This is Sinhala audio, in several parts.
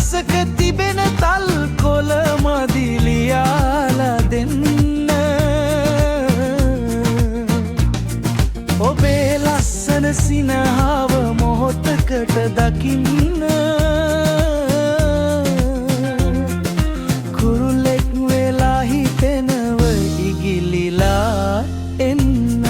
ගසක තිබෙන තල් කොළ මදිලියාලා දෙන්න ඔබේ ලස්සන සිනහව මොහොතකට දකින්න කුරුල්ලෙක් වෙලා හිතෙනව ඉගිලිලා එන්න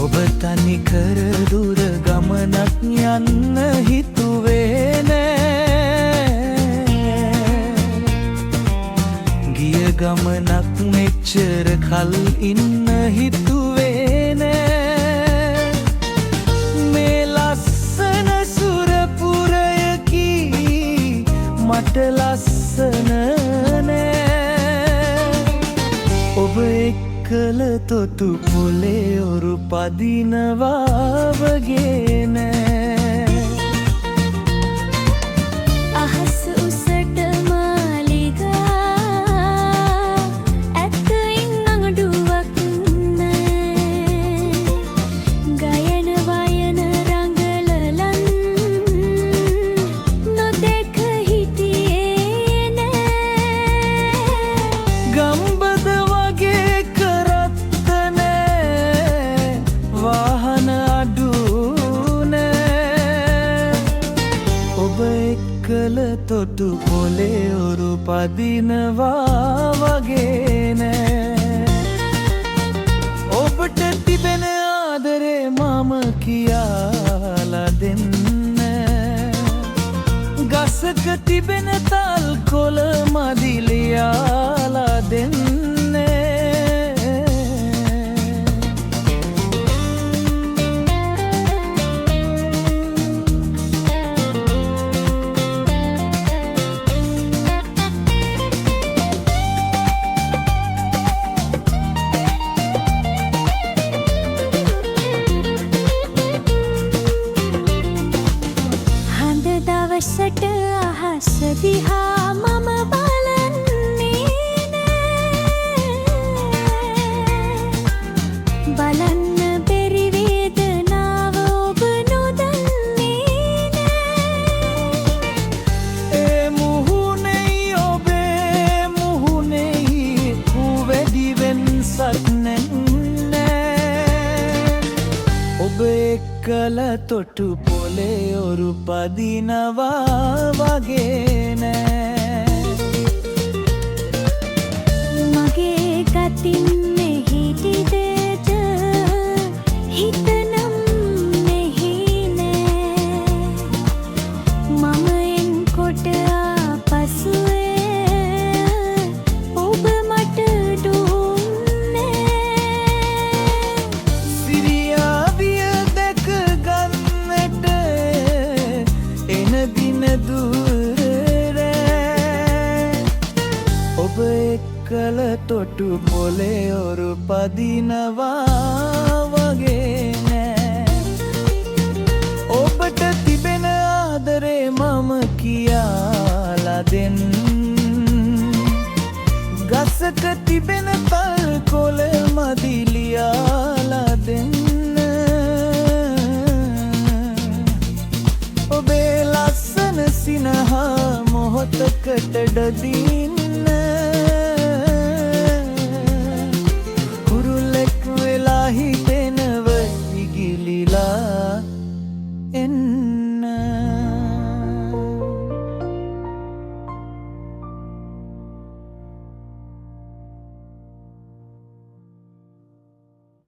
ඔබ තනි කර දුර ගමනක් යන්න හිතුවේ නෑ ගිය ගමනක් මෙච්චර කල් ඉන්න හිතුවේ නෑ මේ ලස්සන සුරපුරයකි මට ලස්සන නෑ ඔබ එක්කල තොටු පොලේ ඔරු පදිනවා වගේ නෑ අහස උසට මාලිගා ඇත්තයින් අඟඩුවක් නෑ ගයන වයන රංගලලන් නොදැක හිටියේ නෑ ගම්බද වගේ කරත්ත නෑ වාහන අඩු නෑ ඔබ එක්කල තොටු පොලේ ඔරු පදිනවා වගේ නෑ ඔබට තිබෙන ආදරේ මම කියාලා දෙන්න ගසක තිබෙන තල් කොළ මදිලියාලා දෙන්න හඳ දවසට අහස දිහා මම බලන්නේ නෑ බලන්න බැරි වේදනාව ඔබ නොදන්නේ නෑ ඒ මුහුණෙයි ඔබේ මුහුණෙයි වැඩි වෙනසක් නෑ ඔබ එක්කල තොටු පොලේ ඔරු පදිනවා වගේ නෑ මගේ ගතින් මෙහිටිදේද හිතනම් මෙහි නෑ මම එන්කොට ආපසුවේ ඔබ මට දුන්නේ සිරියාවිය දැක ගන්නට එන දින දුරේ ඔබ එක්කල තොටු පොලේ ඔරු පදිනවා වගේ නෑ ඔබට තිබෙන ආදරේ මම කියාලා දෙන්න ගසක තිබෙන තල් කොළ මදිලියාලා දෙන්න ඔබේ ලස්සන සිනහ මොහොතකට ඩදින්න